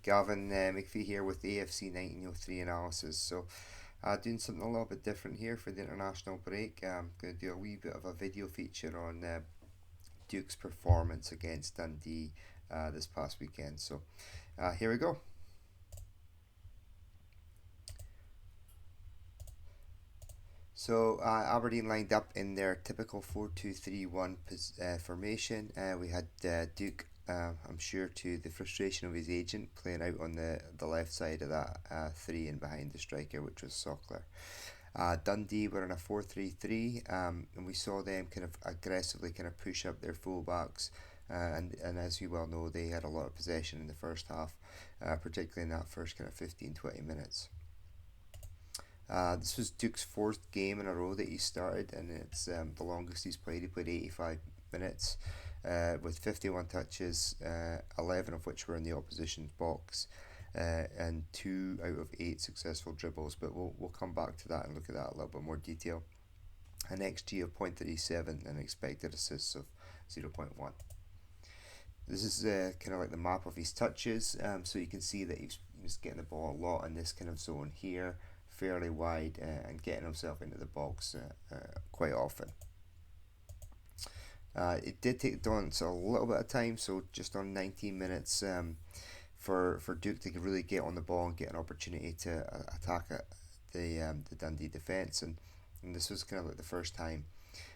Gavin McPhee here with the AFC 1903 analysis. Doing something a little bit different here for the international break. I'm going to do a wee bit of a video feature on Duke's performance against Dundee this past weekend. Here we go. Aberdeen lined up in their typical 4-2-3-1 formation. We had Duke, I'm sure to the frustration of his agent, playing out on the left side of that three and behind the striker, which was Sockler. Dundee were in a 4-3-3, and we saw them kind of aggressively kind of push up their fullbacks. And as you well know, they had a lot of possession in the first half, particularly in that first kind of 15-20 minutes. This was Duke's fourth game in a row that he started, and it's the longest he's played. He played 85 minutes with 51 touches, 11 of which were in the opposition's box, and 2 out of 8 successful dribbles. But we'll come back to that and look at that in a little bit more detail. An XG of 0.37 and expected assists of 0.1. This is kind of like the map of his touches, so you can see that he's getting the ball a lot in this kind of zone here, fairly wide, and getting himself into the box quite often. It did take Don'ts a little bit of time, so just on 19 minutes for Duke to really get on the ball and get an opportunity to attack the Dundee defence, and this was kind of like the first time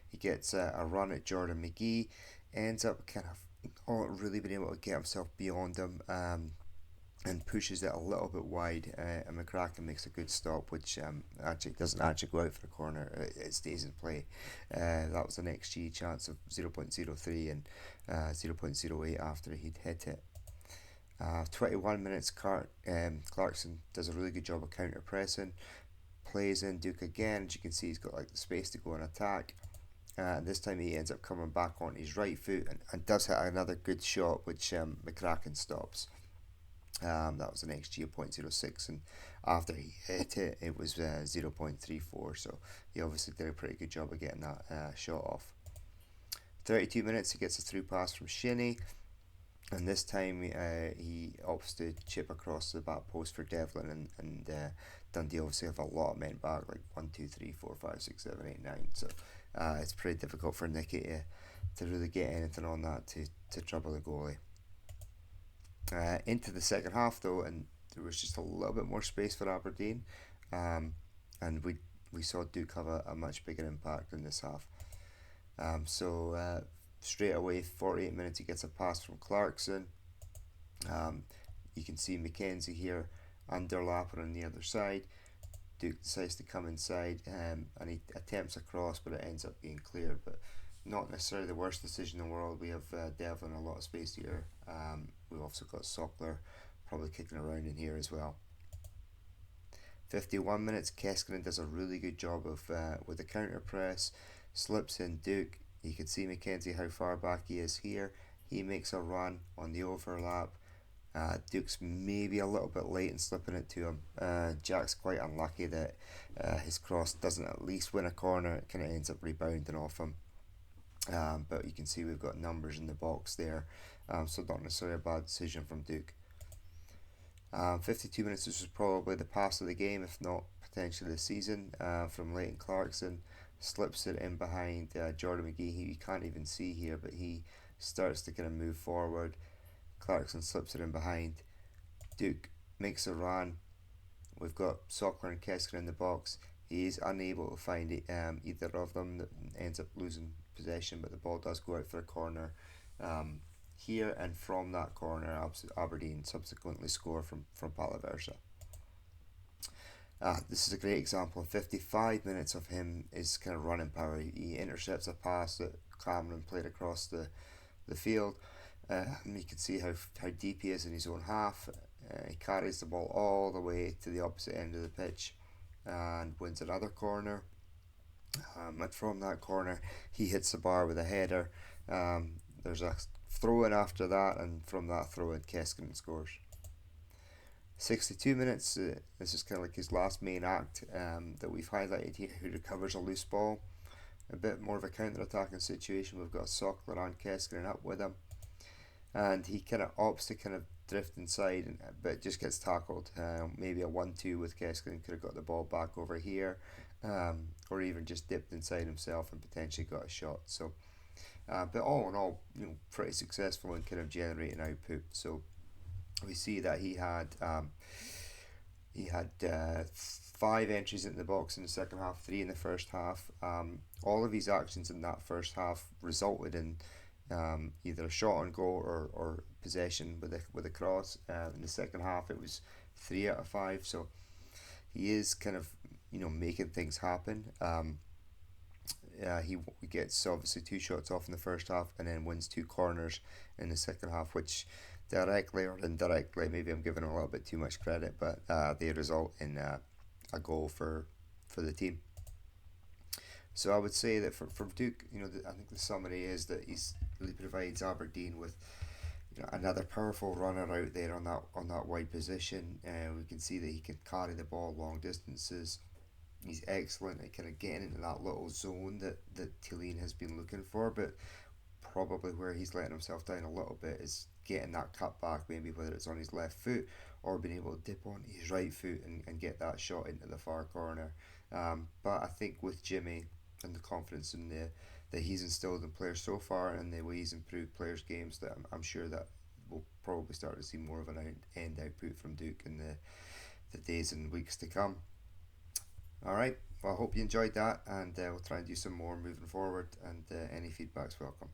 he gets a run at Jordan McGee, ends up kind of not really being able to get himself beyond him, and pushes it a little bit wide, and McCracken makes a good stop, which actually doesn't actually go out for a corner. It stays in play. That was an XG chance of 0.03 and 0.08 after he'd hit it. 21 minutes, Clarkson does a really good job of counter pressing, plays in Duke again. As you can see, he's got like the space to go and attack. This time he ends up coming back on his right foot and does hit another good shot, which McCracken stops. That was an XG of 0.06, and after he hit it, it was 0.34, so he obviously did a pretty good job of getting that shot off. 32 minutes, he gets a through pass from Shinnie, and this time he opts to chip across the back post for Devlin, and Dundee obviously have a lot of men back, like 1, 2, 3, 4, 5, 6, 7, 8, 9, so it's pretty difficult for Nicky to really get anything on that to trouble the goalie. Into the second half though, and there was just a little bit more space for Aberdeen, and we saw Duke have a much bigger impact in this half. Straight away, 48 minutes, he gets a pass from Clarkson. You can see Mackenzie here underlapping on the other side. Duke decides to come inside, and he attempts a cross, but it ends up being cleared. But not necessarily the worst decision in the world. We have Devlin a lot of space here. We've also got Sockler probably kicking around in here as well. 51 minutes, Keskinen does a really good job of with the counter press, slips in Duke. You can see Mackenzie how far back he is here. He makes a run on the overlap. Duke's maybe a little bit late in slipping it to him. Jack's quite unlucky that his cross doesn't at least win a corner. It kind of ends up rebounding off him. But you can see we've got numbers in the box there, so not necessarily a bad decision from Duke. 52 minutes, this was probably the pass of the game, if not potentially the season, from Leighton Clarkson. Slips it in behind Jordan McGee, who you can't even see here, but he starts to kind of move forward. Clarkson slips it in behind. Duke makes a run. We've got Sockler and Keskinen in the box. He is unable to find either of them, that ends up losing possession, but the ball does go out for a corner here, and from that corner Aberdeen subsequently score from Palaversa. This is a great example. 55 minutes of him is kind of running power. He intercepts a pass that Cameron played across the field, and you can see how deep he is in his own half. He carries the ball all the way to the opposite end of the pitch and wins another corner. And from that corner, he hits the bar with a header. There's a throw in after that, and from that throw in, Keskinen scores. 62 minutes, this is kind of like his last main act that we've highlighted here, who recovers a loose ball. A bit more of a counter-attacking situation. We've got Sockler and Keskinen up with him. and he kind of opts to kind of drift inside, but just gets tackled. Maybe a 1-2 with Keskin could have got the ball back over here, or even just dipped inside himself and potentially got a shot. So, but all in all, pretty successful in kind of generating output. So we see that he had 5 entries into the box in the second half, 3 in the first half. All of his actions in that first half resulted in either a shot on goal or possession with a cross. In the second half, it was 3 out of 5. So he is kind of making things happen. He gets obviously 2 shots off in the first half and then wins 2 corners in the second half, which directly or indirectly, maybe I'm giving him a little bit too much credit, but they result in a goal for the team. So I would say that from Duke, I think the summary is that he's really provides Aberdeen with another powerful runner out there on that wide position. We can see that he can carry the ball long distances. He's excellent at kind of getting into that little zone that Tilleen has been looking for, but probably where he's letting himself down a little bit is getting that cut back, maybe whether it's on his left foot or being able to dip on his right foot and get that shot into the far corner. But I think with Jimmy and the confidence in that he's instilled in players so far and the way he's improved players' games, that I'm sure that we'll probably start to see more of an end output from Duke in the days and weeks to come. All right. Well, I hope you enjoyed that, and we'll try and do some more moving forward. And any feedback's welcome.